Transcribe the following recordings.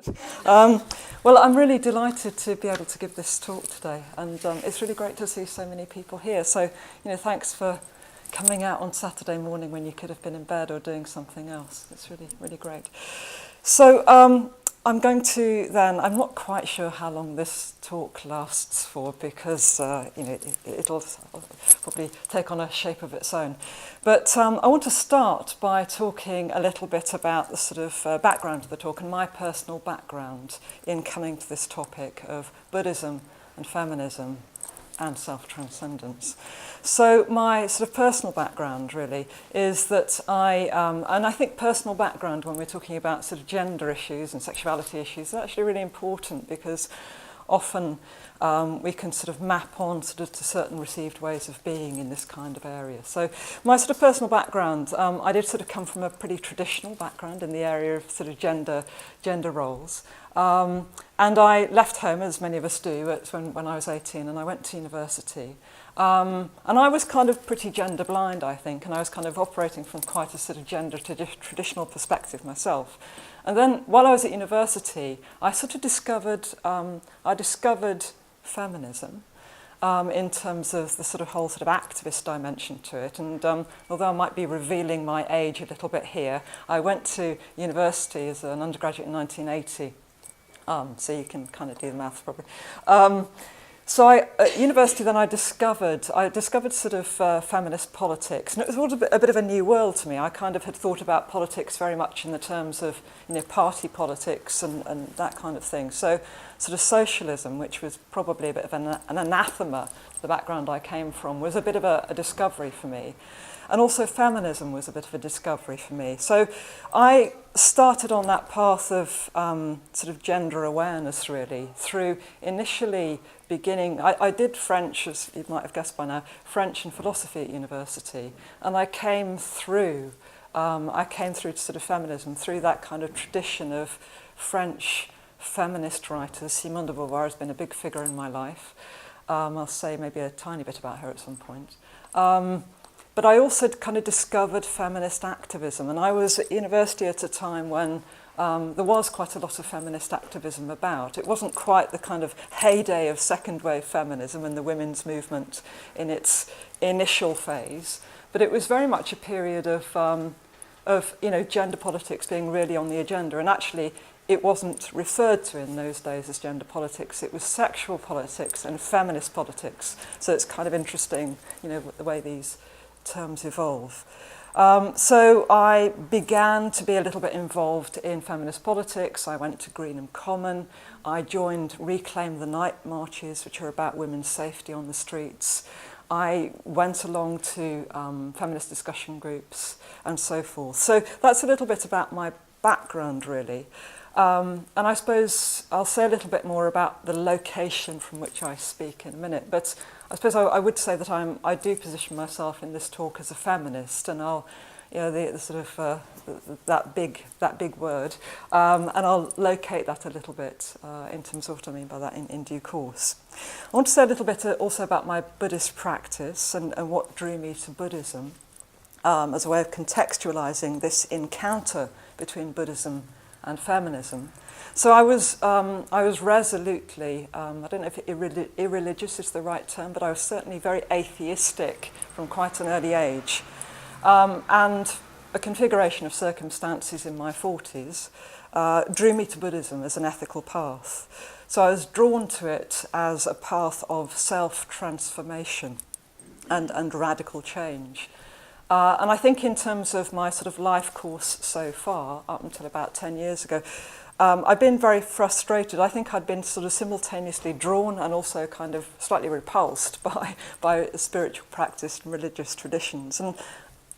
Great. Well, I'm really delighted to be able to give this talk today, and it's really great to see so many people here. So, thanks for coming out on Saturday morning when you could have been in bed or doing something else. It's really, really great. So, I'm going to then, I'm not quite sure how long this talk lasts for because, it'll probably take on a shape of its own. But I want to start by talking a little bit about the sort of background of the talk and my personal background in coming to this topic of Buddhism and feminism and self-transcendence. So my sort of personal background really is that and I think personal background when we're talking about sort of gender issues and sexuality issues is actually really important because often we can sort of map on sort of to certain received ways of being in this kind of area. So my sort of personal background, I did sort of come from a pretty traditional background in the area of sort of gender roles. And I left home, as many of us do, when I was 18, and I went to university. And I was kind of pretty gender blind, I think, and I was kind of operating from quite a sort of gender traditional perspective myself. And then while I was at university, I sort of discovered feminism in terms of the sort of whole sort of activist dimension to it. And although I might be revealing my age a little bit here, I went to university as an undergraduate in 1980. So you can kind of do the maths probably. So at university then I discovered sort of feminist politics, and it was all a bit of a new world to me. I kind of had thought about politics very much in the terms of party politics and that kind of thing. So sort of socialism, which was probably a bit of an anathema to the background I came from, was a bit of a discovery for me. And also feminism was a bit of a discovery for me. So I started on that path of sort of gender awareness really through initially beginning, I did French, as you might have guessed by now, French and philosophy at university. And I came through to sort of feminism through that kind of tradition of French feminist writers. Simone de Beauvoir has been a big figure in my life. I'll say maybe a tiny bit about her at some point. But I also kind of discovered feminist activism, and I was at university at a time when there was quite a lot of feminist activism about. It wasn't quite the kind of heyday of second wave feminism and the women's movement in its initial phase, but it was very much a period of gender politics being really on the agenda, and actually it wasn't referred to in those days as gender politics. It was sexual politics and feminist politics. So it's kind of interesting, the way these terms evolve. So I began to be a little bit involved in feminist politics. I went to Greenham Common. I joined Reclaim the Night marches, which are about women's safety on the streets. I went along to feminist discussion groups and so forth. So that's a little bit about my background, really. And I suppose I'll say a little bit more about the location from which I speak in a minute, but I suppose I would say that I do position myself in this talk as a feminist, and I'll, the sort of that big word, and I'll locate that a little bit in terms of what I mean by that in due course. I want to say a little bit also about my Buddhist practice and what drew me to Buddhism as a way of contextualizing this encounter between Buddhism and feminism. So I was resolutely, I don't know if irreligious is the right term, but I was certainly very atheistic from quite an early age. And a configuration of circumstances in my 40s drew me to Buddhism as an ethical path. So I was drawn to it as a path of self-transformation and radical change. And I think in terms of my sort of life course so far, up until about 10 years ago, I've been very frustrated. I think I'd been sort of simultaneously drawn and also kind of slightly repulsed by spiritual practice and religious traditions. And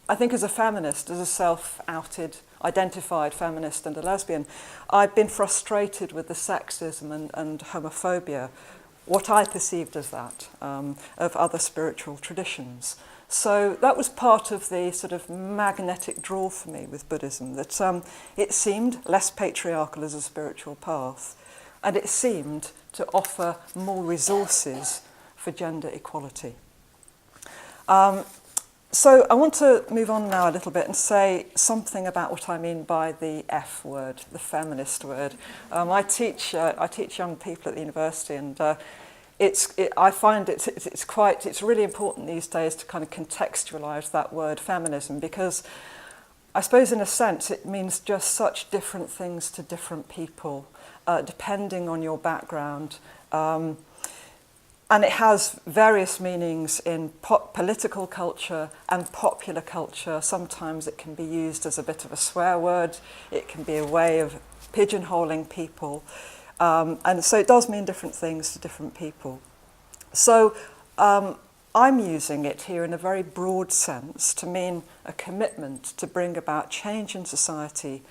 I think as a feminist, as a self-outed, identified feminist and a lesbian, I've been frustrated with the sexism and homophobia, what I perceived as that, of other spiritual traditions. So that was part of the sort of magnetic draw for me with Buddhism, that it seemed less patriarchal as a spiritual path, and it seemed to offer more resources for gender equality. So I want to move on now a little bit and say something about what I mean by the F word, the feminist word. I teach young people at the university, and I find it's really important these days to kind of contextualise that word feminism, because I suppose in a sense it means just such different things to different people, depending on your background. And it has various meanings in political culture and popular culture. Sometimes it can be used as a bit of a swear word. It can be a way of pigeonholing people. And so it does mean different things to different people. So I'm using it here in a very broad sense to mean a commitment to bring about change in society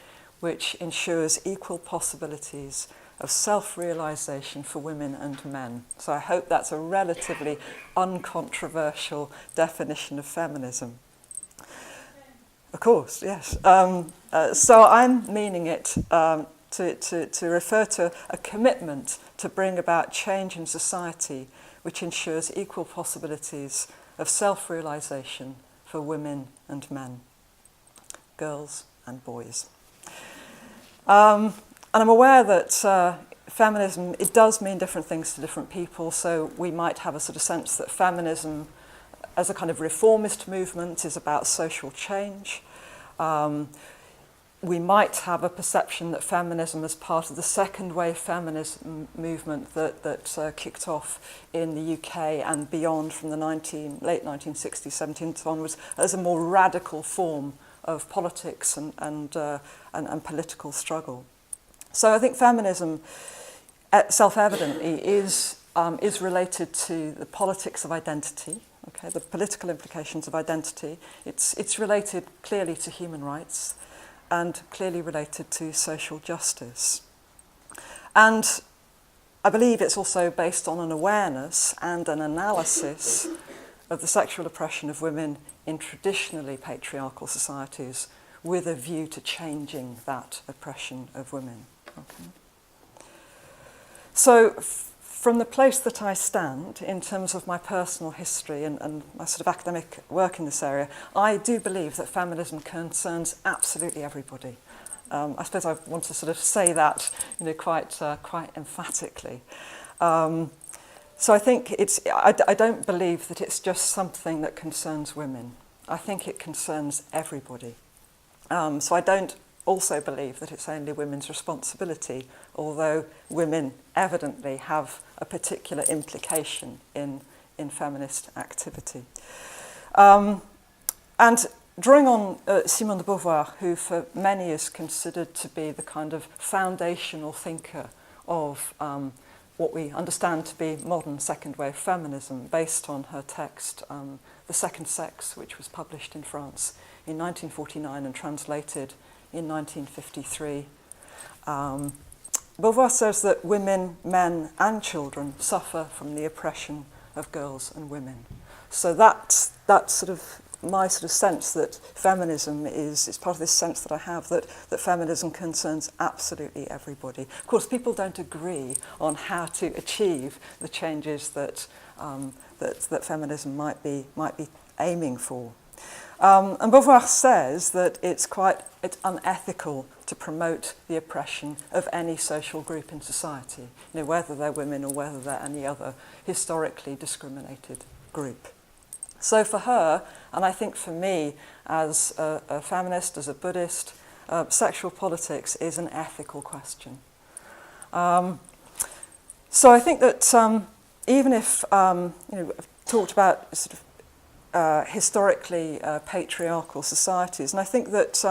which ensures equal possibilities of self-realisation for women and men. So I hope that's a relatively uncontroversial definition of feminism. Of course, yes. So I'm meaning it to refer to a commitment to bring about change in society which ensures equal possibilities of self-realisation for women and men, girls and boys. And I'm aware that feminism, it does mean different things to different people, so we might have a sort of sense that feminism as a kind of reformist movement is about social change. We might have a perception that feminism as part of the second wave feminism movement that kicked off in the UK and beyond from the late 1960s, 17th onwards, as a more radical form of politics and political struggle. So I think feminism, self-evidently, is related to the politics of identity, okay, the political implications of identity. It's related clearly to human rights and clearly related to social justice. And I believe it's also based on an awareness and an analysis of the sexual oppression of women in traditionally patriarchal societies with a view to changing that oppression of women. Okay. So from the place that I stand in terms of my personal history and my sort of academic work in this area, I do believe that feminism concerns absolutely everybody. I suppose I want to sort of say that, quite emphatically. So I think I don't believe that it's just something that concerns women. I think it concerns everybody. So I don't also believe that it's only women's responsibility, although women evidently have a particular implication in feminist activity. And drawing on Simone de Beauvoir, who for many is considered to be the kind of foundational thinker of what we understand to be modern second wave feminism, based on her text, The Second Sex, which was published in France in 1949 and translated in 1953. Beauvoir says that women, men and children suffer from the oppression of girls and women. So that's sort of my sort of sense that feminism is part of this sense that I have that feminism concerns absolutely everybody. Of course, people don't agree on how to achieve the changes that feminism might be aiming for. And Beauvoir says that it's unethical to promote the oppression of any social group in society, whether they're women or whether they're any other historically discriminated group. So for her, and I think for me as a feminist, as a Buddhist, sexual politics is an ethical question. So I think that even if I've talked about sort of historically patriarchal societies, and I think that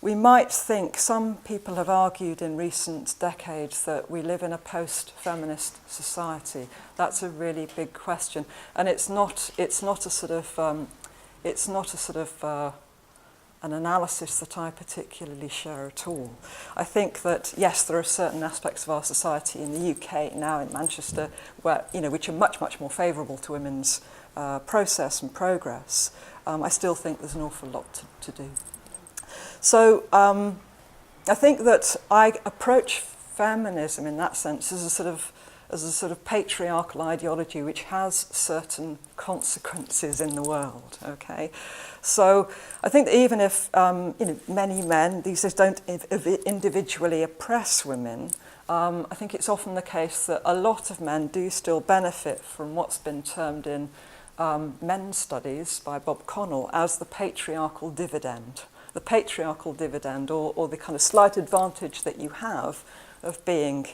we might think, some people have argued in recent decades that we live in a post-feminist society. That's a really big question, and it's not a sort of an analysis that I particularly share at all. I think that yes, there are certain aspects of our society in the UK now, in Manchester, where which are much more favourable to women's process and progress. I still think there's an awful lot to do. So I think that I approach feminism in that sense as a sort of as a sort of patriarchal ideology which has certain consequences in the world. Okay, so I think that even if many men these days don't individually oppress women, I think it's often the case that a lot of men do still benefit from what's been termed in men's studies by Bob Connell as the patriarchal dividend. The patriarchal dividend, or the kind of slight advantage that you have of being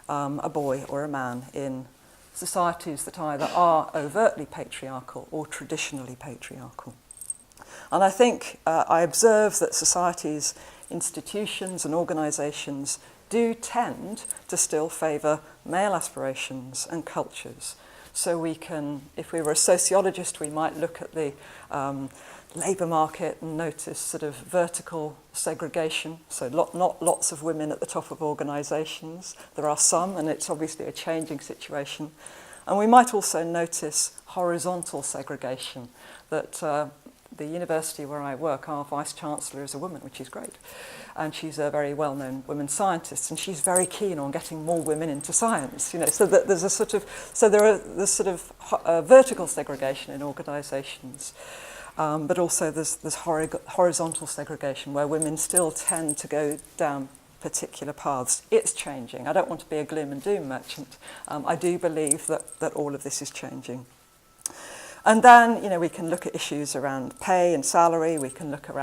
a boy or a man in societies that either are overtly patriarchal or traditionally patriarchal. And I think I observe that societies, institutions and organisations do tend to still favour male aspirations and cultures. So we can, if we were a sociologist, we might look at the labour market and notice sort of vertical segregation. So not lots of women at the top of organisations. There are some, and it's obviously a changing situation. And we might also notice horizontal segregation, that the university where I work, our vice-chancellor is a woman, which is great. And she's a very well-known woman scientist, and she's very keen on getting more women into science. So that there's a sort of, there's sort of vertical segregation in organisations, but also there's horizontal segregation where women still tend to go down particular paths. It's changing. I don't want to be a gloom and doom merchant. I do believe that all of this is changing. And then, we can look at issues around pay and salary. We can look at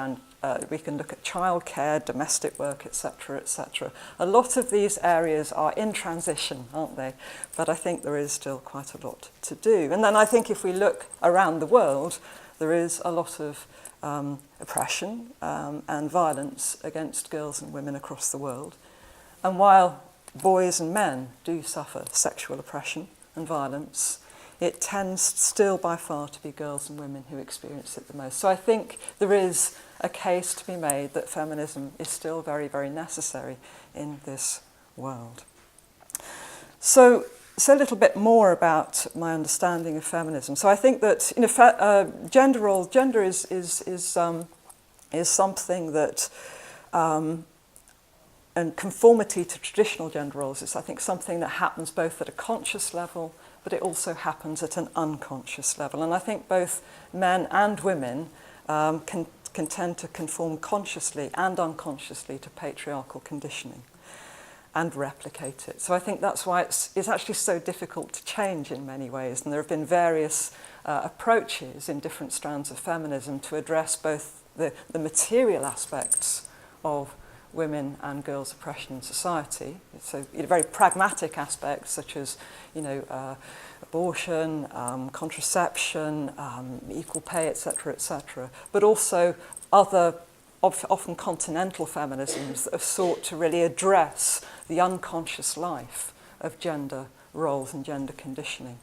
childcare, domestic work, etc., etc. A lot of these areas are in transition, aren't they? But I think there is still quite a lot to do. And then I think if we look around the world, there is a lot of oppression and violence against girls and women across the world. And while boys and men do suffer sexual oppression and violence, it tends still by far to be girls and women who experience it the most. So I think there is a case to be made that feminism is still very, very necessary in this world. So a little bit more about my understanding of feminism. So I think that gender is something that, and conformity to traditional gender roles is, I think, something that happens both at a conscious level, but it also happens at an unconscious level. And I think both men and women can tend to conform consciously and unconsciously to patriarchal conditioning and replicate it. So I think that's why it's actually so difficult to change in many ways. And there have been various approaches in different strands of feminism to address both the material aspects of women and girls' oppression in society. So very pragmatic aspects such as, abortion, contraception, equal pay, etc., etc. But also other, often continental feminisms that have sought to really address the unconscious life of gender roles and gender conditioning.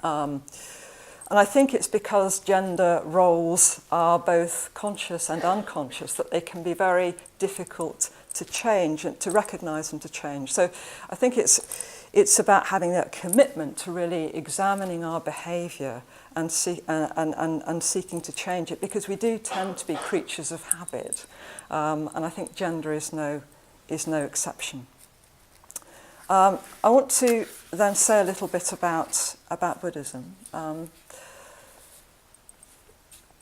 And I think it's because gender roles are both conscious and unconscious that they can be very difficult to change and to recognise and to change. So I think it's about having that commitment to really examining our behaviour and seeking to change it, because we do tend to be creatures of habit, and I think gender is no exception. I want to then say a little bit about Buddhism.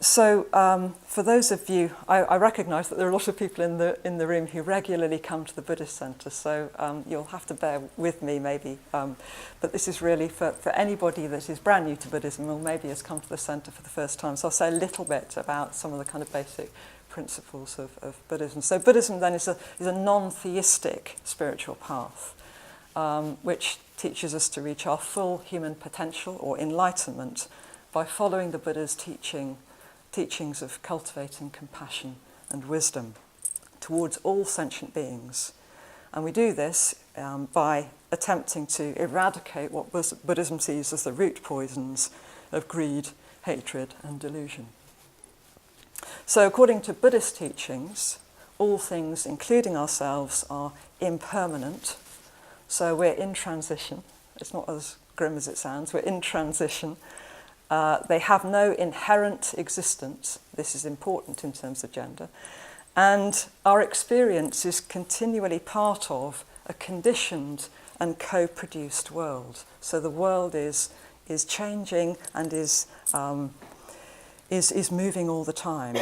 So for those of you, I recognise that there are a lot of people in the room who regularly come to the Buddhist Centre, so you'll have to bear with me maybe. But this is really for anybody that is brand new to Buddhism or maybe has come to the Centre for the first time. So I'll say a little bit about some of the kind of basic principles of Buddhism. So Buddhism then is a non-theistic spiritual path, which teaches us to reach our full human potential or enlightenment by following the Buddha's teachings of cultivating compassion and wisdom towards all sentient beings. And we do this by attempting to eradicate what Buddhism sees as the root poisons of greed, hatred, and delusion. So according to Buddhist teachings, all things, including ourselves, are impermanent. So we're in transition. It's not as grim as it sounds. We're in transition. They have no inherent existence. This is important in terms of gender. And our experience is continually part of a conditioned and co-produced world. So the world is changing and is moving all the time.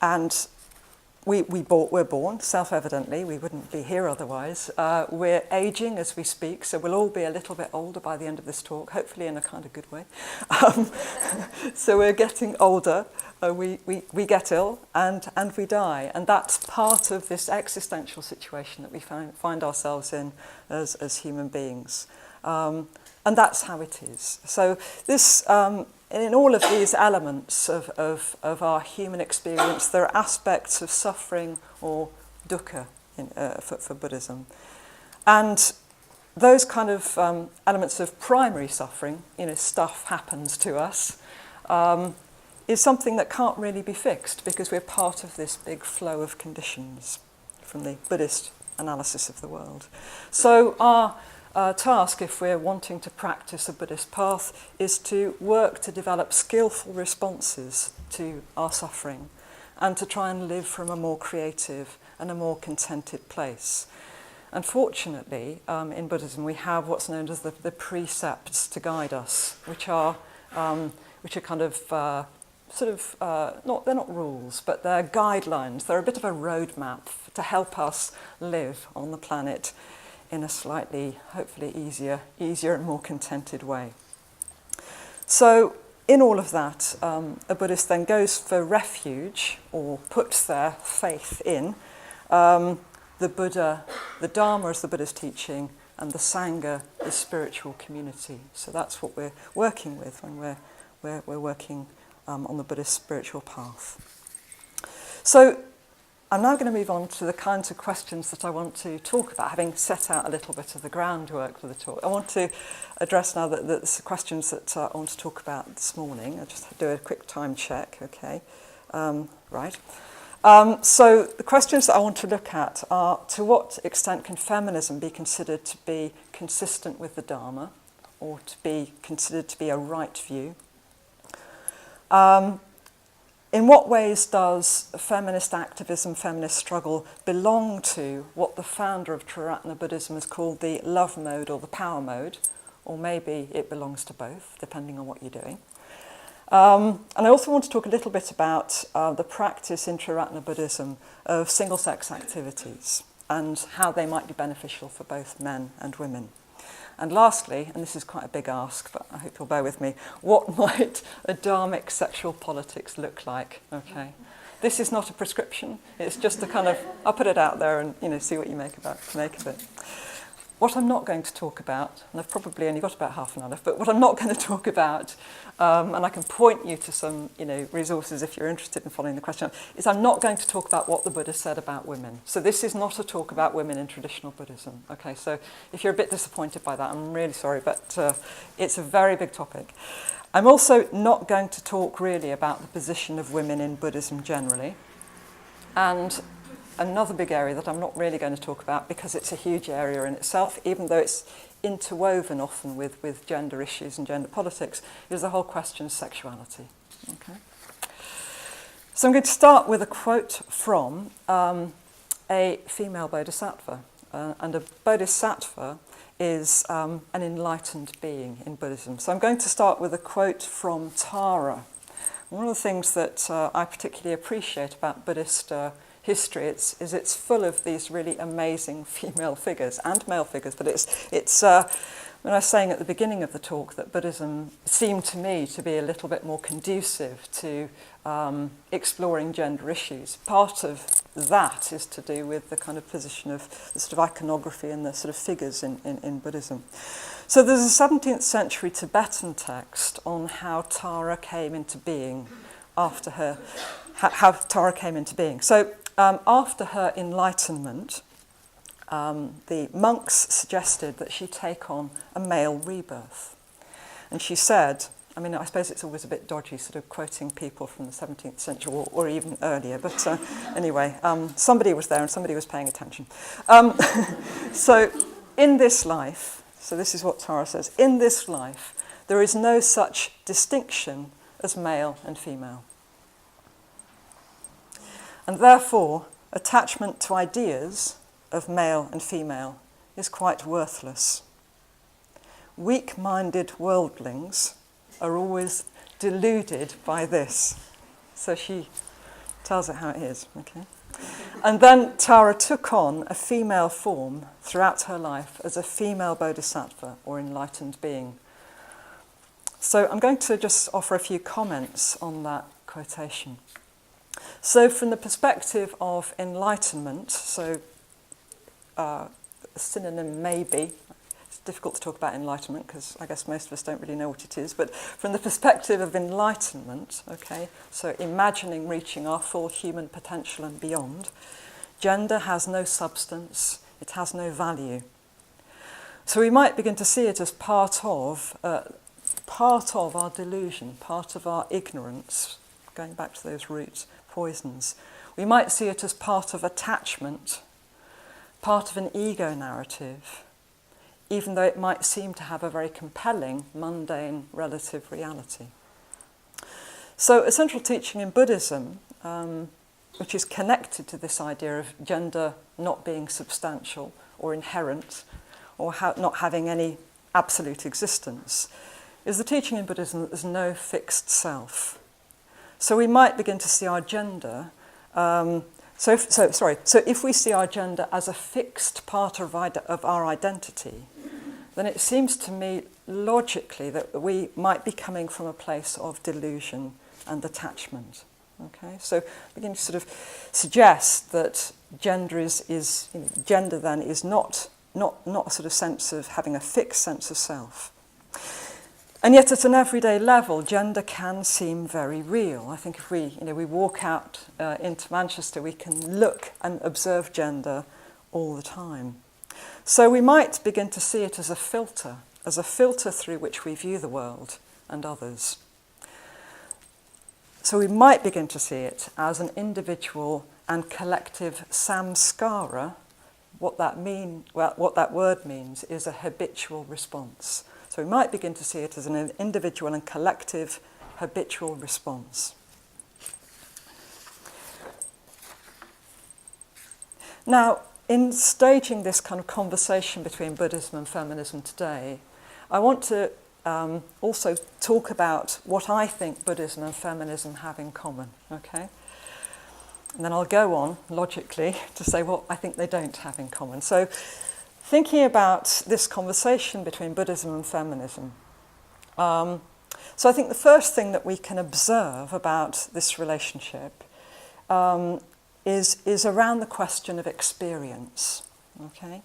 And we're born, self-evidently, we wouldn't be here otherwise. We're aging as we speak, so we'll all be a little bit older by the end of this talk, hopefully in a kind of good way. So we're getting older, we get ill, and we die. And that's part of this existential situation that we find ourselves in as human beings. And that's how it is. So this, in all of these elements of our human experience, there are aspects of suffering or dukkha for Buddhism. And those kind of elements of primary suffering, stuff happens to us, is something that can't really be fixed because we're part of this big flow of conditions from the Buddhist analysis of the world. So our task, if we're wanting to practice a Buddhist path, is to work to develop skillful responses to our suffering and to try and live from a more creative and a more contented place. Unfortunately, in Buddhism, we have what's known as the precepts to guide us, which are kind of they're not rules, but they're guidelines. They're a bit of a roadmap to help us live on the planet in a slightly, hopefully easier and more contented way. So in all of that, a Buddhist then goes for refuge, or puts their faith in, the Buddha, the Dharma is the Buddha's teaching, and the Sangha is spiritual community. So that's what we're working with when we're working on the Buddhist spiritual path. So I'm now going to move on to the kinds of questions that I want to talk about, having set out a little bit of the groundwork for the talk. I want to address now the questions that I want to talk about this morning. I'll just do a quick time check, okay. Right. So the questions that I want to look at are, to what extent can feminism be considered to be consistent with the Dharma, or to be considered to be a right view? In what ways does feminist activism, feminist struggle belong to what the founder of Triratna Buddhism has called the love mode or the power mode, or maybe it belongs to both, depending on what you're doing. And I also want to talk a little bit about the practice in Triratna Buddhism of single-sex activities and how they might be beneficial for both men and women. And lastly, and this is quite a big ask, but I hope you'll bear with me, what might a Dharmic sexual politics look like? Okay, this is not a prescription. It's just a kind of, I'll put it out there and see what you make of it. What I'm not going to talk about, and I've probably only got about half an hour left, but what I'm not going to talk about, and I can point you to some resources if you're interested in following the question, is I'm not going to talk about what the Buddha said about women. So this is not a talk about women in traditional Buddhism. Okay, so if you're a bit disappointed by that, I'm really sorry, but it's a very big topic. I'm also not going to talk really about the position of women in Buddhism generally. And another big area that I'm not really going to talk about, because it's a huge area in itself, even though it's interwoven often with gender issues and gender politics, is the whole question of sexuality. Okay. So I'm going to start with a quote from a female bodhisattva. And a bodhisattva is an enlightened being in Buddhism. So I'm going to start with a quote from Tara. One of the things that I particularly appreciate about Buddhist history is it's full of these really amazing female figures and male figures, but it's when I was saying at the beginning of the talk that Buddhism seemed to me to be a little bit more conducive to exploring gender issues. Part of that is to do with the kind of position of the sort of iconography and the sort of figures in Buddhism. So there's a 17th century Tibetan text on how Tara came into being after her, how Tara came into being. So after her enlightenment, the monks suggested that she take on a male rebirth. And she said, I mean, I suppose it's always a bit dodgy sort of quoting people from the 17th century or even earlier, but anyway, somebody was there and somebody was paying attention. So in this life, so this is what Tara says, in this life, there is no such distinction as male and female. And therefore, attachment to ideas of male and female is quite worthless. Weak-minded worldlings are always deluded by this. So she tells it how it is, okay? And then Tara took on a female form throughout her life as a female bodhisattva or enlightened being. So I'm going to just offer a few comments on that quotation. So from the perspective of enlightenment, so a synonym maybe, it's difficult to talk about enlightenment because I guess most of us don't really know what it is, but from the perspective of enlightenment, okay, so imagining reaching our full human potential and beyond, gender has no substance, it has no value. So we might begin to see it as part of our delusion, part of our ignorance, going back to those roots, poisons. We might see it as part of attachment, part of an ego narrative, even though it might seem to have a very compelling, mundane, relative reality. So a central teaching in Buddhism, which is connected to this idea of gender not being substantial or inherent, or not having any absolute existence, is the teaching in Buddhism that there's no fixed self. So we might begin to see our gender, so if we see our gender as a fixed part of our identity, then it seems to me logically that we might be coming from a place of delusion and attachment. Okay, so begin to sort of suggest that gender gender then is not a sort of sense of having a fixed sense of self. And yet at an everyday level, gender can seem very real. I think if we walk out into Manchester, we can look and observe gender all the time. So we might begin to see it as a filter through which we view the world and others. So we might begin to see it as an individual and collective samskara. What that word means is a habitual response. So we might begin to see it as an individual and collective habitual response. Now, in staging this kind of conversation between Buddhism and feminism today, I want to also talk about what I think Buddhism and feminism have in common, okay? And then I'll go on, logically, to say what I think they don't have in common. So, thinking about this conversation between Buddhism and feminism, so I think the first thing that we can observe about this relationship is around the question of experience, okay?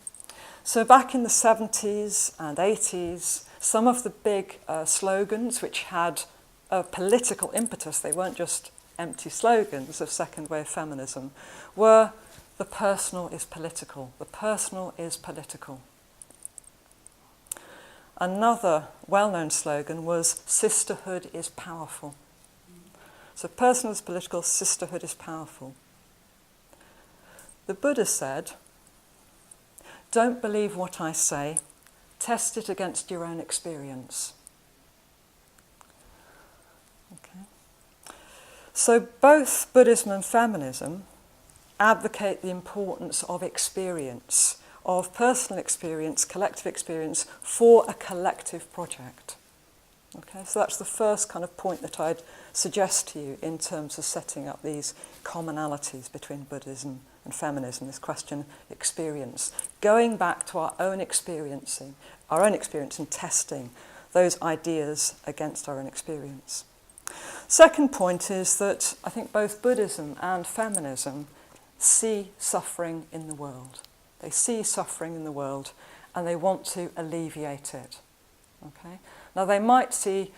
So back in the 70s and 80s, some of the big slogans which had a political impetus, they weren't just empty slogans of second wave feminism, were the personal is political. The personal is political. Another well-known slogan was sisterhood is powerful. So personal is political, sisterhood is powerful. The Buddha said, don't believe what I say, test it against your own experience. Okay. So both Buddhism and feminism advocate the importance of experience, of personal experience, collective experience, for a collective project. Okay, so that's the first kind of point that I'd suggest to you in terms of setting up these commonalities between Buddhism and feminism, this question experience. Going back to our own experience and testing those ideas against our own experience. Second point is that I think both Buddhism and feminism see suffering in the world. They see suffering in the world and they want to alleviate it. Okay? Now they might see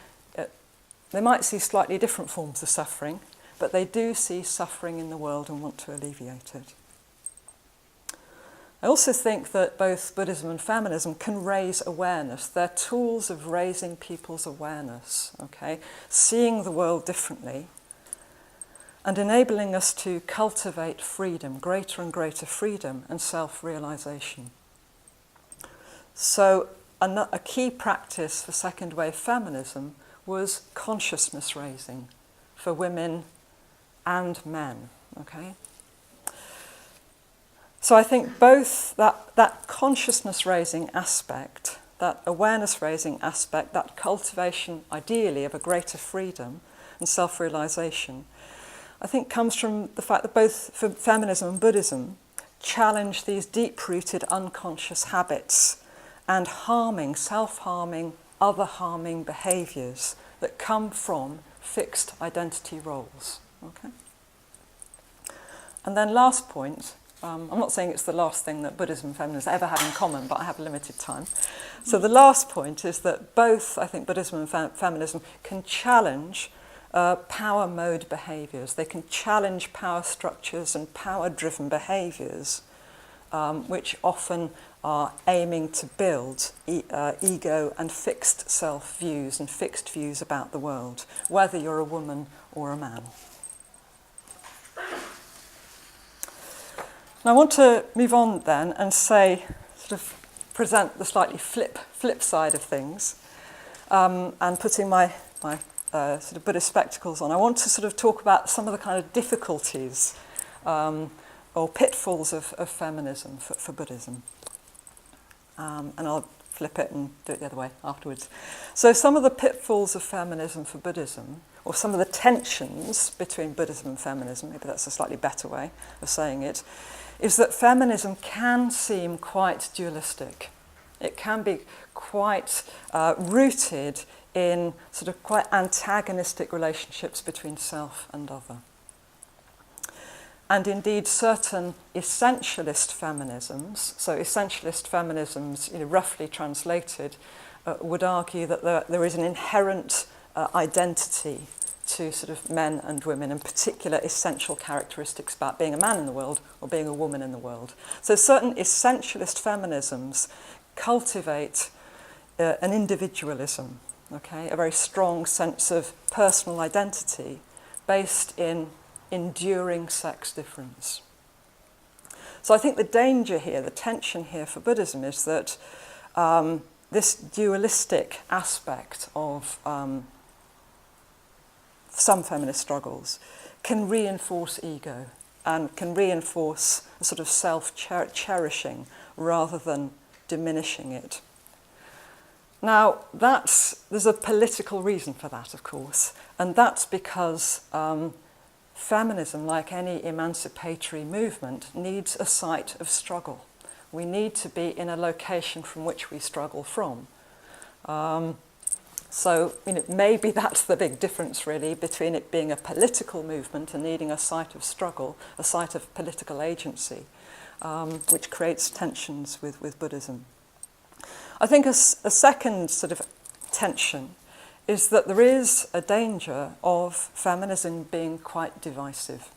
slightly different forms of suffering, but they do see suffering in the world and want to alleviate it. I also think that both Buddhism and feminism can raise awareness. They're tools of raising people's awareness, okay? Seeing the world differently and enabling us to cultivate freedom, greater and greater freedom and self-realization. So a key practice for second wave feminism was consciousness raising for women and men, okay? So I think both that consciousness-raising aspect, that awareness-raising aspect, that cultivation, ideally, of a greater freedom and self-realization, I think comes from the fact that both feminism and Buddhism challenge these deep-rooted unconscious habits and harming, self-harming, other-harming behaviours that come from fixed identity roles. Okay? And then last point, I'm not saying it's the last thing that Buddhism and feminism ever have in common, but I have limited time. So the last point is that both, I think, Buddhism and feminism can challenge power mode behaviours. They can challenge power structures and power-driven behaviours, which often are aiming to build ego and fixed self-views and fixed views about the world, whether you're a woman or a man. And I want to move on then and say, sort of present the slightly flip side of things, and putting my sort of Buddhist spectacles on. I want to sort of talk about some of the kind of difficulties or pitfalls of feminism for Buddhism. And I'll flip it and do it the other way afterwards. So some of the pitfalls of feminism for Buddhism, or some of the tensions between Buddhism and feminism, maybe that's a slightly better way of saying it, is that feminism can seem quite dualistic. It can be quite rooted in sort of quite antagonistic relationships between self and other. And indeed, certain essentialist feminisms, so essentialist feminisms, roughly translated, would argue that there is an inherent identity to sort of men and women, and particular essential characteristics about being a man in the world or being a woman in the world. So certain essentialist feminisms cultivate an individualism, okay, a very strong sense of personal identity based in enduring sex difference. So I think the danger here, the tension here for Buddhism is that this dualistic aspect of some feminist struggles can reinforce ego and can reinforce a sort of self-cherishing rather than diminishing it. Now, there's a political reason for that, of course, and that's because feminism, like any emancipatory movement, needs a site of struggle. We need to be in a location from which we struggle from. So maybe that's the big difference, really, between it being a political movement and needing a site of struggle, a site of political agency, which creates tensions with Buddhism. I think a second sort of tension is that there is a danger of feminism being quite divisive.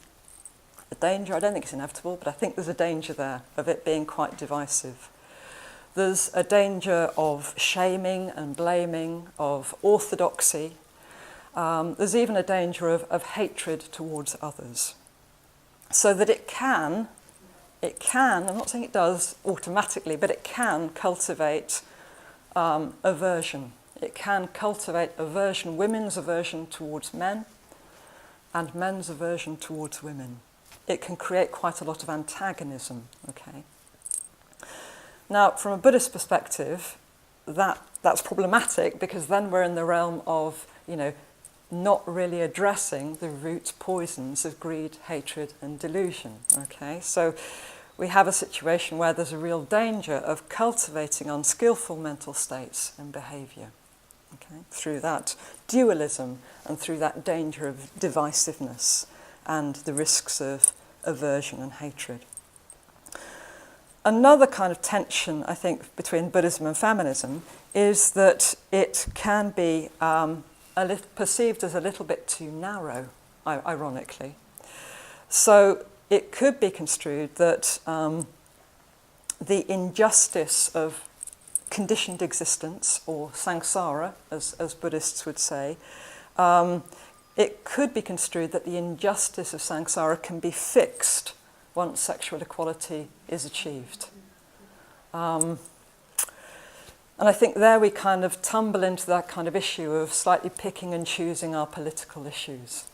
A danger, I don't think it's inevitable, but I think there's a danger there of it being quite divisive. There's a danger of shaming and blaming, of orthodoxy. There's even a danger of hatred towards others. So that it can, I'm not saying it does automatically, but it can cultivate aversion. It can cultivate aversion, women's aversion towards men, and men's aversion towards women. It can create quite a lot of antagonism, okay? Now, from a Buddhist perspective, that's problematic because then we're in the realm of, not really addressing the root poisons of greed, hatred, and delusion, okay? So we have a situation where there's a real danger of cultivating unskillful mental states and behaviour, okay, through that dualism and through that danger of divisiveness and the risks of aversion and hatred. Another kind of tension, I think, between Buddhism and feminism is that it can be perceived as a little bit too narrow, ironically. So it could be construed that the injustice of conditioned existence, or samsara, as Buddhists would say, it could be construed that the injustice of samsara can be fixed once sexual equality is achieved. And I think there we kind of tumble into that kind of issue of slightly picking and choosing our political issues.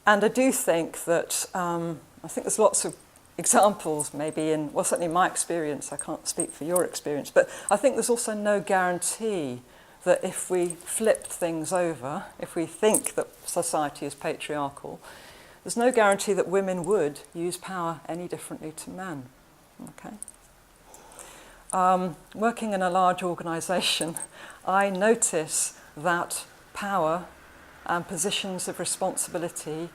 And I do think that, I think there's lots of examples maybe in, well, certainly my experience, I can't speak for your experience, but I think there's also no guarantee that if we flipped things over, if we think that society is patriarchal, there's no guarantee that women would use power any differently to men. Okay. Working in a large organisation, I notice that power and positions of responsibility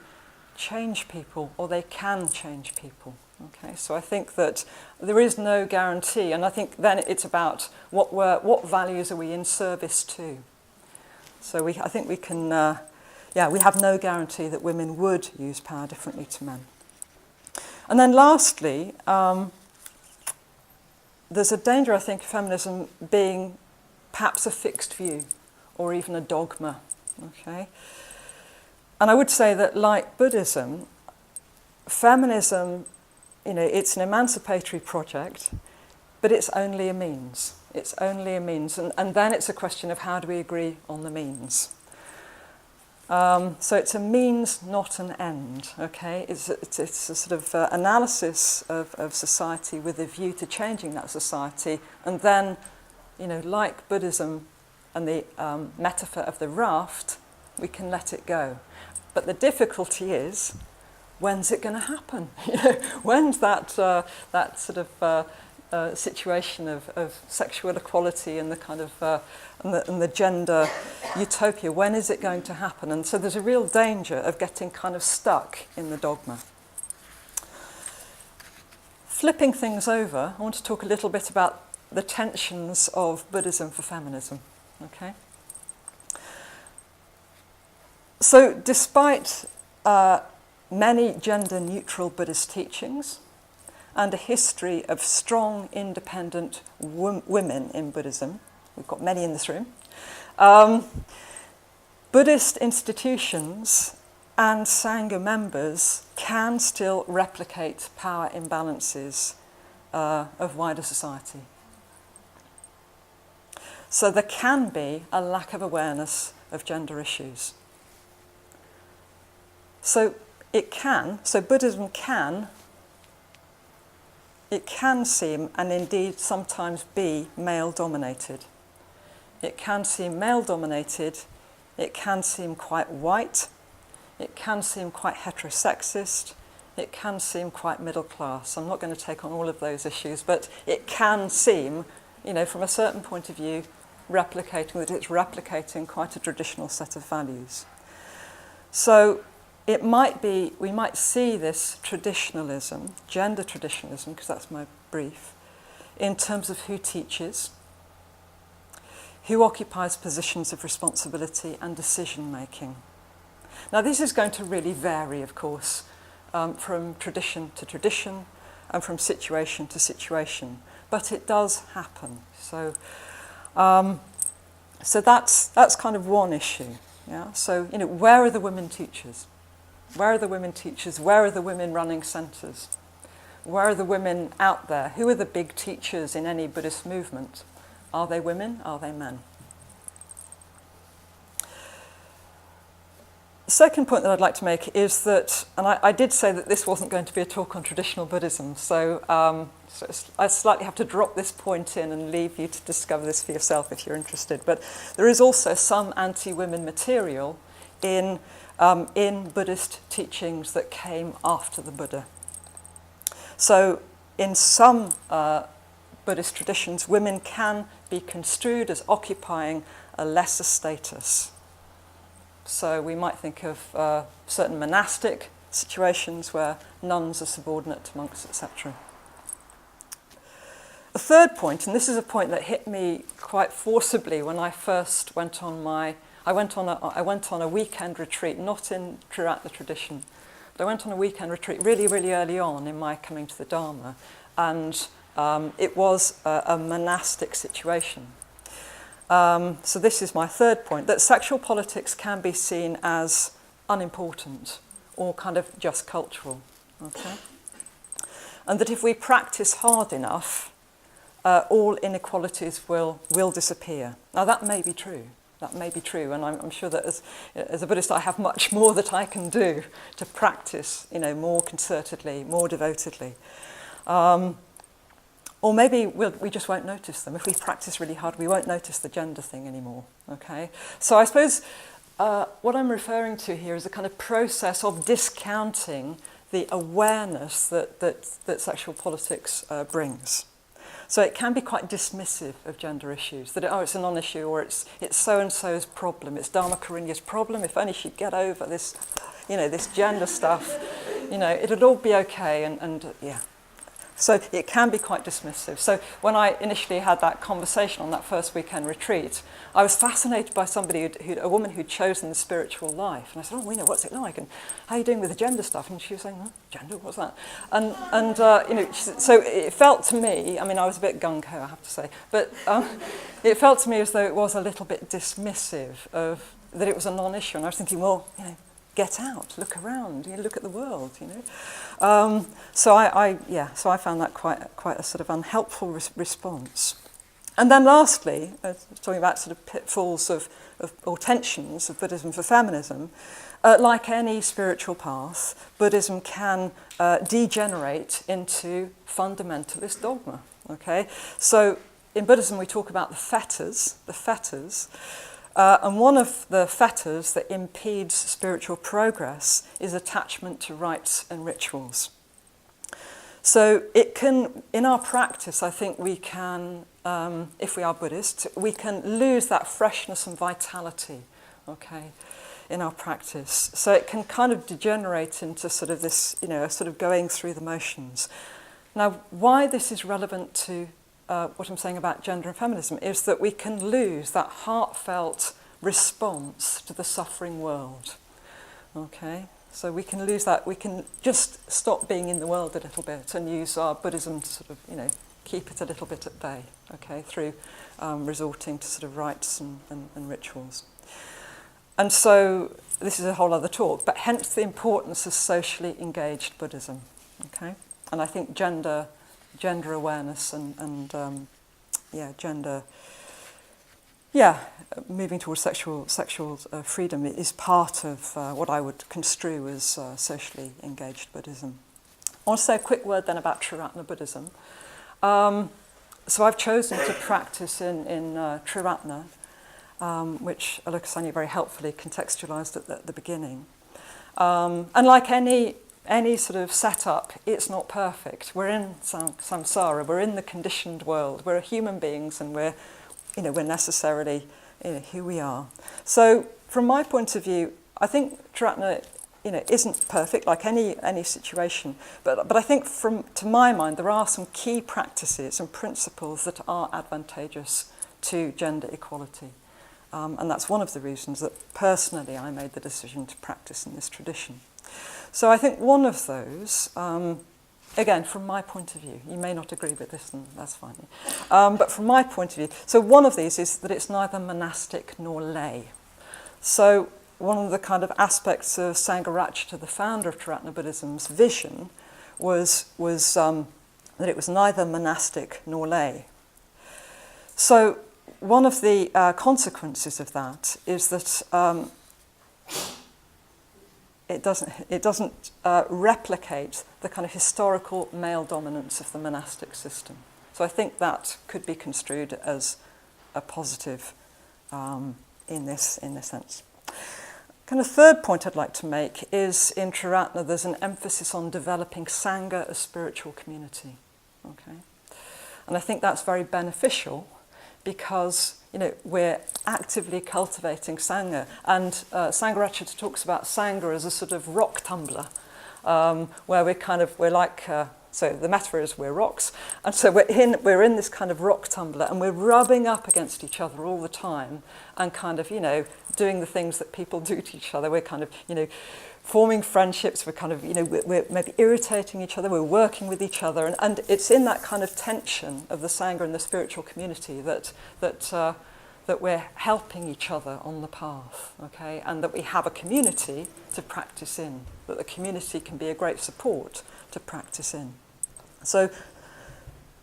change people, or they can change people. Okay, so I think that there is no guarantee, and I think then it's about what values are we in service to. So I think we can, we have no guarantee that women would use power differently to men. And then lastly, there's a danger, I think, of feminism being perhaps a fixed view or even a dogma. Okay, and I would say that, like Buddhism, feminism, it's an emancipatory project, but it's only a means. It's only a means, and then it's a question of how do we agree on the means. So it's a means, not an end. Okay, it's a sort of analysis of society with a view to changing that society, and then, like Buddhism and the metaphor of the raft, we can let it go. But the difficulty is, when's it going to happen? When's that sort of situation of sexual equality and the kind of and the gender utopia? When is it going to happen? And so there's a real danger of getting kind of stuck in the dogma. Flipping things over, I want to talk a little bit about the tensions of Buddhism for feminism. Okay. So despite many gender-neutral Buddhist teachings and a history of strong, independent women in Buddhism, we've got many in this room, Buddhist institutions and Sangha members can still replicate power imbalances of wider society. So there can be a lack of awareness of gender issues. So Buddhism can seem, and indeed sometimes be, male-dominated. It can seem male-dominated, it can seem quite white, it can seem quite heterosexist, it can seem quite middle-class. I'm not going to take on all of those issues, but it can seem, from a certain point of view, that it's replicating quite a traditional set of values. So it might be, we might see this traditionalism, gender traditionalism, because that's my brief, in terms of who teaches, who occupies positions of responsibility and decision-making. Now, this is going to really vary, of course, from tradition to tradition and from situation to situation, but it does happen. So that's kind of one issue. Yeah. So where are the women teachers? Where are the women teachers? Where are the women running centres? Where are the women out there? Who are the big teachers in any Buddhist movement? Are they women? Are they men? The second point that I'd like to make is that, and I did say that this wasn't going to be a talk on traditional Buddhism, so I slightly have to drop this point in and leave you to discover this for yourself if you're interested. But there is also some anti-women material in Buddhist teachings that came after the Buddha. So in some Buddhist traditions, women can be construed as occupying a lesser status. So we might think of certain monastic situations where nuns are subordinate to monks, etc. A third point, and this is a point that hit me quite forcibly when I first went on I went on a weekend retreat, not in Triratna tradition, but I went on a weekend retreat really, really early on in my coming to the Dharma, and it was a monastic situation. So this is my third point, that sexual politics can be seen as unimportant or kind of just cultural, okay? And that if we practice hard enough, all inequalities will disappear. Now that may be true, That may be true, and I'm sure that as a Buddhist I have much more that I can do to practice, more concertedly, more devotedly. Or maybe we just won't notice them. If we practice really hard, we won't notice the gender thing anymore, okay? So I suppose what I'm referring to here is a kind of process of discounting the awareness that sexual politics brings. So it can be quite dismissive of gender issues, that it's a non-issue, or it's so-and-so's problem, it's Dharmakarunya's problem. If only she'd get over this, this gender stuff, it'll all be okay, and yeah. So it can be quite dismissive. So when I initially had that conversation on that first weekend retreat, I was fascinated by somebody, a woman who'd chosen the spiritual life. And I said, what's it like? And how are you doing with the gender stuff? And she was saying, gender, what's that? And so it felt to me, I was a bit gung-ho, I have to say, but it felt to me as though it was a little bit dismissive of that it was a non-issue. And I was thinking, get out, look around, look at the world, So I found that quite a sort of unhelpful response. And then lastly, talking about sort of pitfalls or tensions of Buddhism for feminism, like any spiritual path, Buddhism can degenerate into fundamentalist dogma, okay? So in Buddhism we talk about the fetters, and one of the fetters that impedes spiritual progress is attachment to rites and rituals. So it can, in our practice, I think we can, if we are Buddhist, we can lose that freshness and vitality, okay, in our practice. So it can kind of degenerate into sort of this, sort of going through the motions. Now, why this is relevant to what I'm saying about gender and feminism is that we can lose that heartfelt response to the suffering world, okay? So we can lose that, we can just stop being in the world a little bit and use our Buddhism to sort of, keep it a little bit at bay, okay, through resorting to sort of rites and rituals. And so this is a whole other talk, but hence the importance of socially engaged Buddhism, okay? And I think gender awareness and gender, moving towards sexual freedom is part of what I would construe as socially engaged Buddhism. I want to say a quick word then about Triratna Buddhism. So I've chosen to practice in Triratna, which Alokasanya very helpfully contextualized at the beginning. And like any sort of setup, it's not perfect. We're in samsara, we're in the conditioned world, we're human beings, and we're necessarily who we are. So from my point of view, I think Triratna isn't perfect like any situation, but I think to my mind there are some key practices and principles that are advantageous to gender equality. And that's one of the reasons that personally I made the decision to practice in this tradition. So I think one of those, again, from my point of view, you may not agree with this, and that's fine. But from my point of view, so one of these is that it's neither monastic nor lay. So one of the kind of aspects of Sangha, the founder of Triratna Buddhism's vision, was that it was neither monastic nor lay. So one of the consequences of that is that it doesn't replicate the kind of historical male dominance of the monastic system. So I think that could be construed as a positive in this sense. Kind of third point I'd like to make is in Triratna there's an emphasis on developing Sangha as spiritual community. Okay, and I think that's very beneficial because we're actively cultivating Sangha, and Sangha talks about Sangha as a sort of rock tumbler, where we're like, so the metaphor is we're rocks, and so we're in this kind of rock tumbler, and we're rubbing up against each other all the time, and kind of doing the things that people do to each other. We're kind of forming friendships. We're kind of we're maybe irritating each other. We're working with each other, and it's in that kind of tension of the Sangha and the spiritual community that we're helping each other on the path, okay, and that we have a community to practice in, that the community can be a great support to practice in. So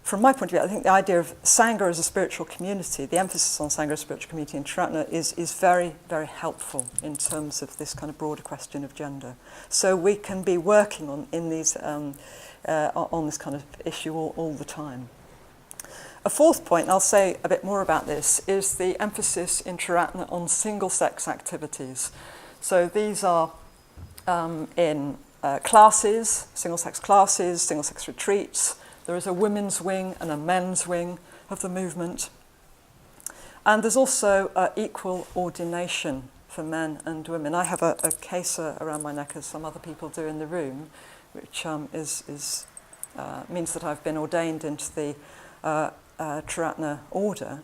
from my point of view, I think the idea of Sangha as a spiritual community, the emphasis on Sangha as a spiritual community in Triratna is very, very helpful in terms of this kind of broader question of gender. So we can be working on this kind of issue all the time. A fourth point, and I'll say a bit more about this, is the emphasis in Triratna on single-sex activities. So these are in classes, single-sex classes, single-sex retreats. There is a women's wing and a men's wing of the movement. And there's also equal ordination for men and women. I have a caser around my neck, as some other people do in the room, which means that I've been ordained into the Triratna order.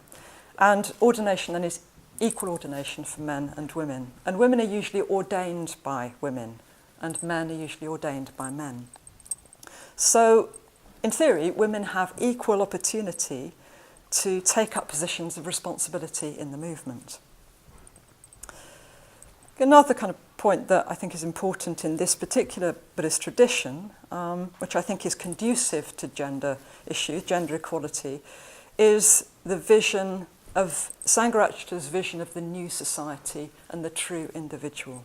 And ordination then is equal ordination for men and women. And women are usually ordained by women, and men are usually ordained by men. So, in theory, women have equal opportunity to take up positions of responsibility in the movement. Another kind of point that I think is important in this particular Buddhist tradition, which I think is conducive to gender issues, gender equality, is the vision of Sangharakshita's vision of the new society and the true individual.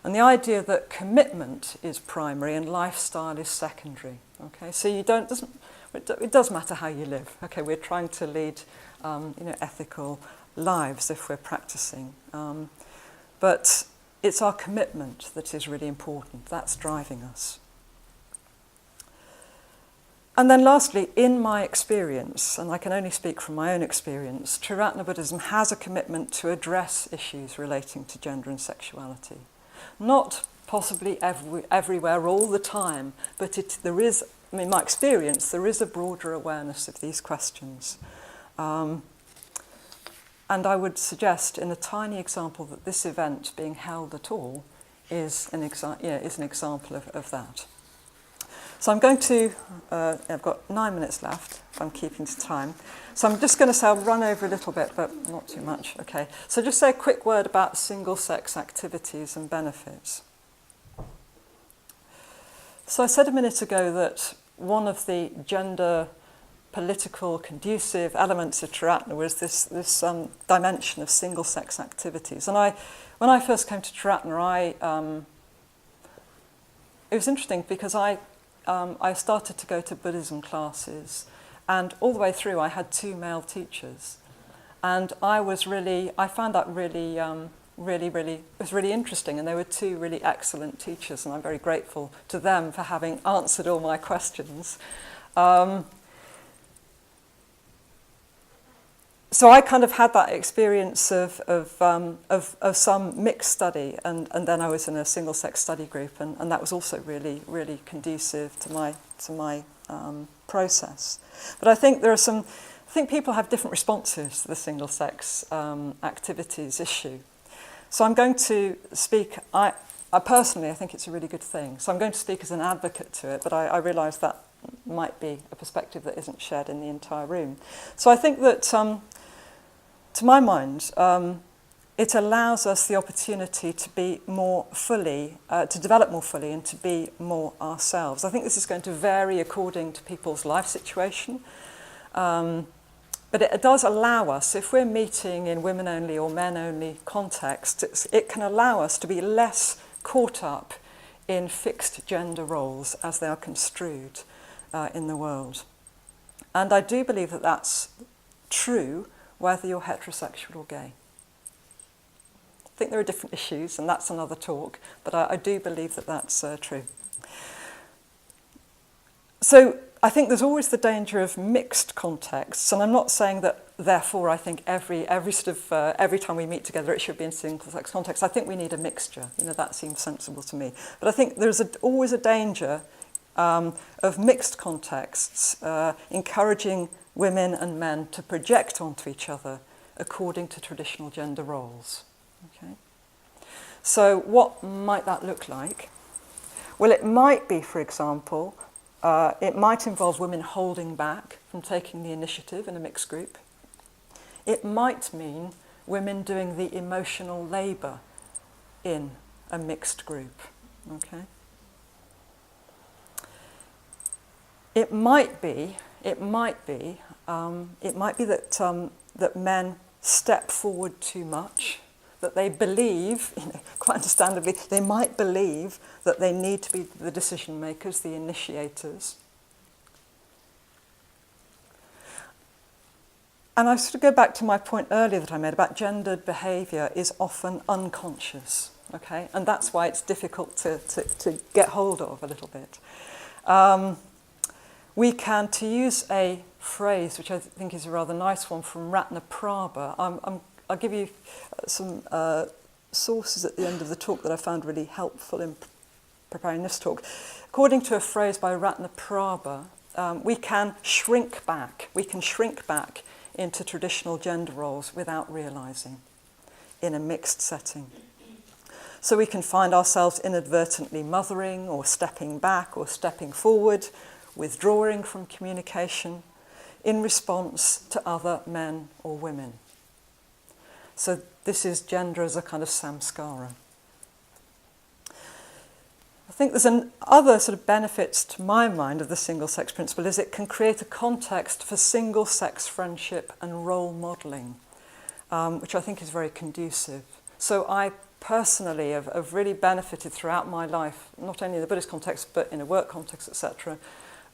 And the idea that commitment is primary and lifestyle is secondary. Okay, so it does matter how you live. Okay, we're trying to lead, ethical lives if we're practicing, but it's our commitment that is really important. That's driving us. And then lastly, in my experience, and I can only speak from my own experience, Triratna Buddhism has a commitment to address issues relating to gender and sexuality. Not possibly everywhere all the time, but in my experience, there is a broader awareness of these questions. And I would suggest, in a tiny example, that this event being held at all is an example of that. So I'm going to, I've got 9 minutes left, if I'm keeping to time. So I'm just going to say, I'll run over a little bit, but not too much. Okay. So just say a quick word about single-sex activities and benefits. So I said a minute ago that one of the gender political conducive elements of Triratna was this dimension of single-sex activities. And when I first came to Triratna, it was interesting because I started to go to Buddhism classes, and all the way through I had 2 male teachers, and I found that really, it was really interesting, and they were 2 really excellent teachers, and I'm very grateful to them for having answered all my questions. So I kind of had that experience of some mixed study, and then I was in a single-sex study group, and that was also really, really conducive to my process. But I think people have different responses to the single-sex activities issue. So I'm going to speak. I personally, I think it's a really good thing. So I'm going to speak as an advocate to it, but I realise that might be a perspective that isn't shared in the entire room. So I think that, to my mind, it allows us the opportunity to be more fully, to develop more fully and to be more ourselves. I think this is going to vary according to people's life situation, but it does allow us, if we're meeting in women-only or men-only contexts, it can allow us to be less caught up in fixed gender roles as they are construed in the world. And I do believe that that's true whether you're heterosexual or gay. I think there are different issues, and that's another talk, but I do believe that that's true. So I think there's always the danger of mixed contexts, and I'm not saying that therefore I think every time we meet together it should be in single-sex context. I think we need a mixture. That seems sensible to me. But I think there's always a danger of mixed contexts, encouraging women and men to project onto each other according to traditional gender roles. Okay? So what might that look like? Well, it might be, for example, it might involve women holding back from taking the initiative in a mixed group. It might mean women doing the emotional labour in a mixed group. Okay? it might be that men step forward too much, that they believe, quite understandably, they might believe that they need to be the decision makers, the initiators. And I sort of go back to my point earlier that I made about gendered behaviour is often unconscious, okay? And that's why it's difficult to get hold of a little bit. We can, to use a phrase which I think is a rather nice one from Ratna Prabha, I'll give you some sources at the end of the talk that I found really helpful in preparing this talk. According to a phrase by Ratna Prabha, we can shrink back into traditional gender roles without realising in a mixed setting. So we can find ourselves inadvertently mothering or stepping back or stepping forward, withdrawing from communication in response to other men or women. So this is gender as a kind of samskara. I think there's other sort of benefits to my mind of the single-sex principle is it can create a context for single-sex friendship and role modelling, which I think is very conducive. So I personally have really benefited throughout my life, not only in the Buddhist context, but in a work context, etc.,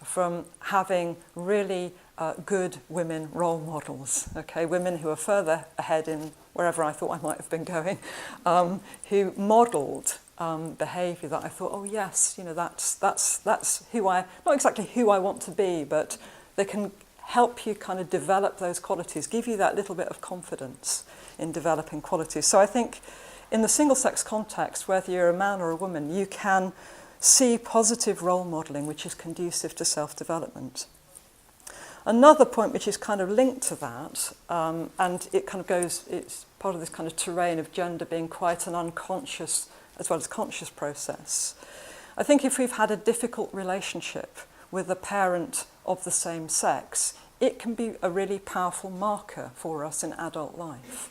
from having really good women role models, okay, women who are further ahead in wherever I thought I might have been going, who modelled behaviour that I thought, oh yes, that's who not exactly who I want to be, but they can help you kind of develop those qualities, give you that little bit of confidence in developing qualities. So I think in the single-sex context, whether you're a man or a woman, you can see positive role modelling which is conducive to self-development. Another point which is kind of linked to that, and it kind of it's part of this kind of terrain of gender being quite an unconscious as well as conscious process. I think if we've had a difficult relationship with a parent of the same sex, it can be a really powerful marker for us in adult life.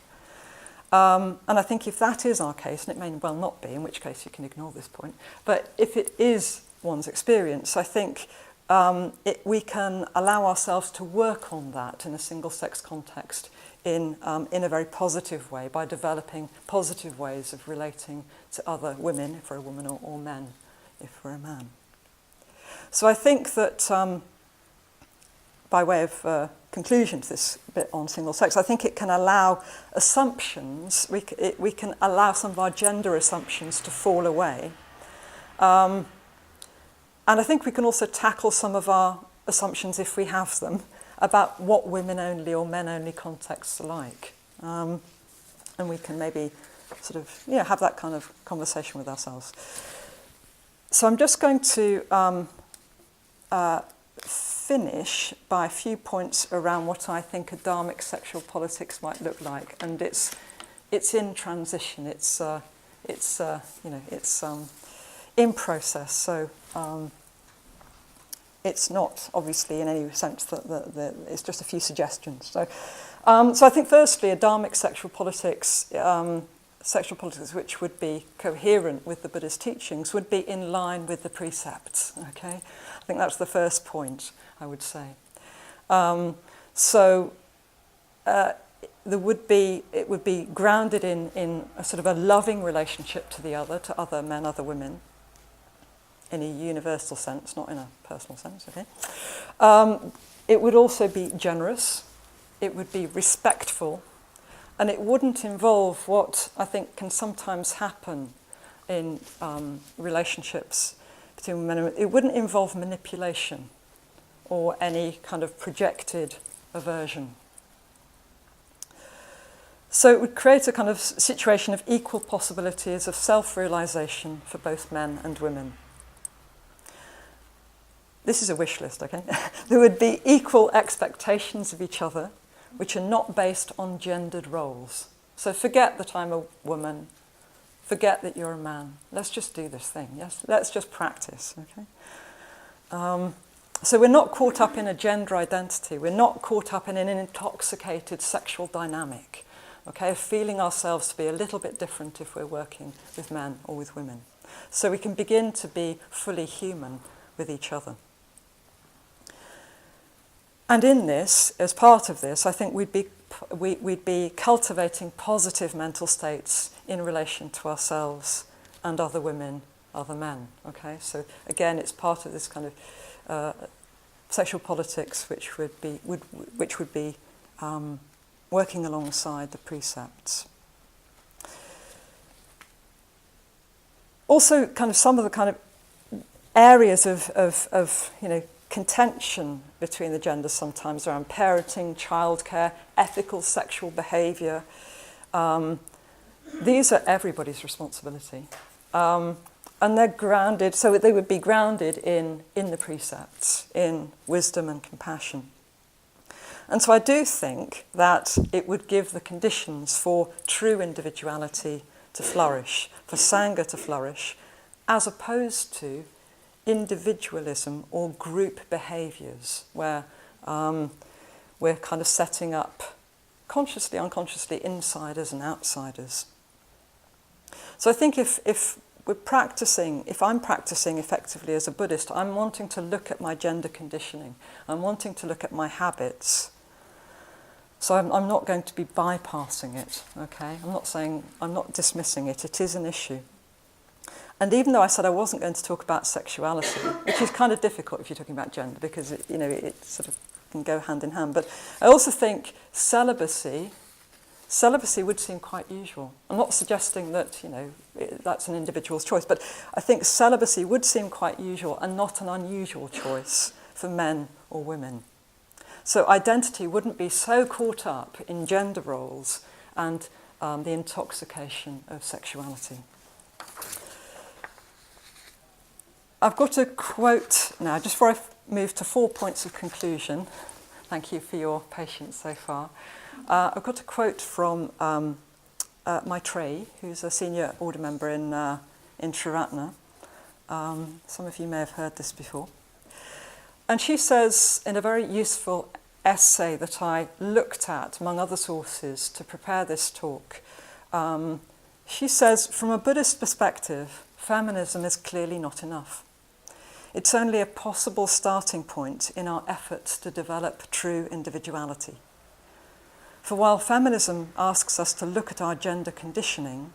And I think if that is our case, and it may well not be, in which case you can ignore this point, but if it is one's experience, I think we can allow ourselves to work on that in a single-sex context in a very positive way by developing positive ways of relating to other women, if we're a woman, or men, if we're a man. So I think that by way of conclusion to this bit on single sex, I think it can allow assumptions, we can allow some of our gender assumptions to fall away. And I think we can also tackle some of our assumptions, if we have them, about what women-only or men-only contexts are like. And we can maybe sort of have that kind of conversation with ourselves. So I'm just going to finish by a few points around what I think a Dharmic sexual politics might look like, and it's in transition. It's in process. So it's not obviously in any sense that it's just a few suggestions. So I think firstly a Dharmic sexual politics which would be coherent with the Buddhist teachings would be in line with the precepts. Okay, I think that's the first point I would say. It would be grounded in a sort of a loving relationship to the other, to other men, other women, in a universal sense, not in a personal sense. Okay. It would also be generous. It would be respectful. And it wouldn't involve what I think can sometimes happen in relationships between men and women. It wouldn't involve manipulation or any kind of projected aversion. So it would create a kind of situation of equal possibilities of self-realization for both men and women. This is a wish list, okay? There would be equal expectations of each other, which are not based on gendered roles. So forget that I'm a woman, forget that you're a man. Let's just do this thing, yes? Let's just practice, okay? So we're not caught up in a gender identity. We're not caught up in an intoxicated sexual dynamic, okay, of feeling ourselves to be a little bit different if we're working with men or with women. So we can begin to be fully human with each other. And in this, as part of this, I think we'd be cultivating positive mental states in relation to ourselves and other women, other men. Okay, so again, it's part of this kind of sexual politics, which would be working alongside the precepts. Also, kind of some of the kind of areas of contention between the genders sometimes around parenting, childcare, ethical sexual behaviour. These are everybody's responsibility. And they're grounded, so they would be grounded in the precepts, in wisdom and compassion. And so I do think that it would give the conditions for true individuality to flourish, for Sangha to flourish, as opposed to individualism or group behaviours, where we're kind of setting up, consciously, unconsciously, insiders and outsiders. So I think if I'm practicing effectively as a Buddhist, I'm wanting to look at my gender conditioning. I'm wanting to look at my habits. So I'm not going to be bypassing it, okay? I'm not dismissing it. It is an issue. And even though I said I wasn't going to talk about sexuality, which is kind of difficult if you're talking about gender, because it sort of can go hand in hand. But I also think celibacy would seem quite usual. I'm not suggesting that, that's an individual's choice, but I think celibacy would seem quite usual and not an unusual choice for men or women. So identity wouldn't be so caught up in gender roles and the intoxication of sexuality. I've got a quote now, just before I move to 4 points of conclusion. Thank you for your patience so far. I've got a quote from Maitreyi, who's a senior order member in Triratna. Some of you may have heard this before. And she says, in a very useful essay that I looked at, among other sources, to prepare this talk, she says, from a Buddhist perspective, feminism is clearly not enough. It's only a possible starting point in our efforts to develop true individuality. For while feminism asks us to look at our gender conditioning,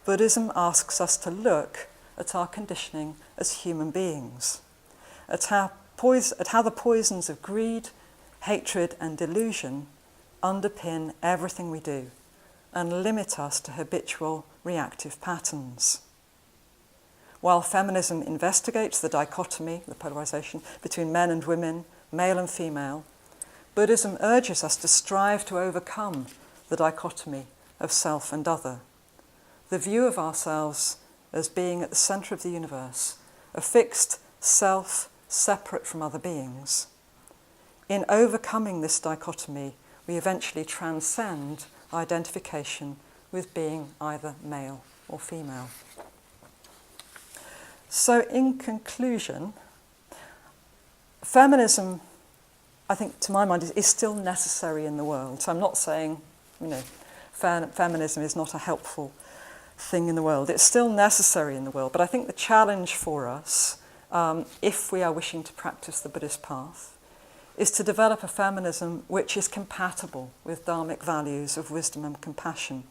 Buddhism asks us to look at our conditioning as human beings, at how the poisons of greed, hatred and delusion underpin everything we do and limit us to habitual reactive patterns. While feminism investigates the dichotomy, the polarization, between men and women, male and female, Buddhism urges us to strive to overcome the dichotomy of self and other, the view of ourselves as being at the centre of the universe, a fixed self separate from other beings. In overcoming this dichotomy, we eventually transcend identification with being either male or female. So in conclusion, feminism, I think to my mind, is still necessary in the world. So I'm not saying, feminism is not a helpful thing in the world. It's still necessary in the world. But I think the challenge for us, if we are wishing to practice the Buddhist path, is to develop a feminism which is compatible with Dharmic values of wisdom and compassion.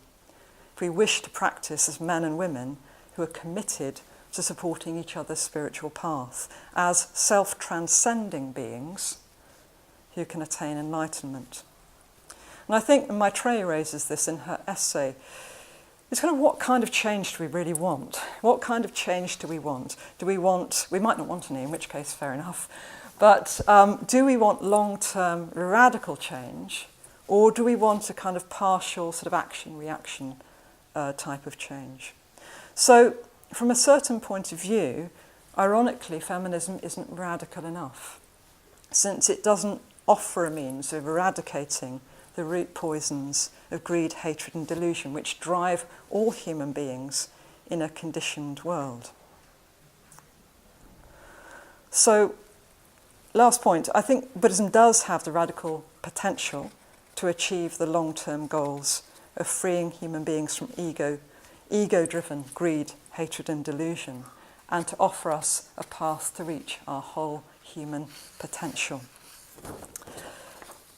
If we wish to practice as men and women who are committed to supporting each other's spiritual path, as self-transcending beings who can attain enlightenment. And I think Maitreyi raises this in her essay. It's kind of, what kind of change do we really want? What kind of change do we want? We might not want any, in which case, fair enough. But do we want long-term radical change, or do we want a kind of partial sort of action-reaction type of change? So, from a certain point of view, ironically, feminism isn't radical enough, since it doesn't offer a means of eradicating the root poisons of greed, hatred and delusion, which drive all human beings in a conditioned world. So, last point, I think Buddhism does have the radical potential to achieve the long-term goals of freeing human beings from ego-driven greed, hatred and delusion, and to offer us a path to reach our whole human potential.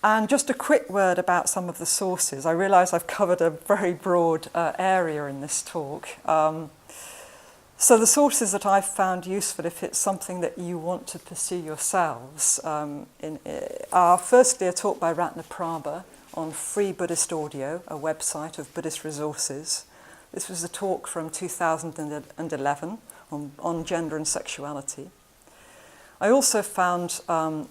And just a quick word about some of the sources. I realise I've covered a very broad area in this talk. So the sources that I've found useful, if it's something that you want to pursue yourselves, are firstly a talk by Ratna Prabha on Free Buddhist Audio, a website of Buddhist resources. This was a talk from 2011 on gender and sexuality. I also found an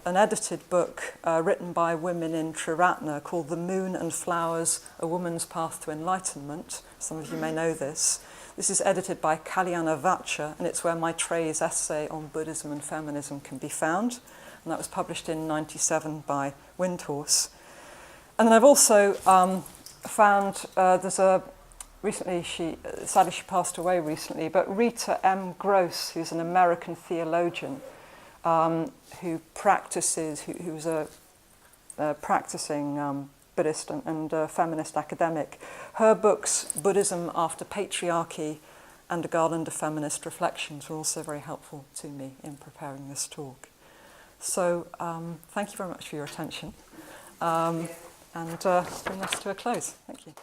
edited book written by women in Triratna called The Moon and Flowers, A Woman's Path to Enlightenment. Some of you may know this. This is edited by Kalyana Vacha, and it's where Maitreya's essay on Buddhism and feminism can be found. And that was published in '97 by Windhorse. And then I've also found there's a recently, sadly she passed away recently, but Rita M. Gross, who's an American theologian who's a practicing Buddhist and feminist academic. Her books, Buddhism After Patriarchy and A Garland of Feminist Reflections, were also very helpful to me in preparing this talk. So thank you very much for your attention. And bring this to a close. Thank you.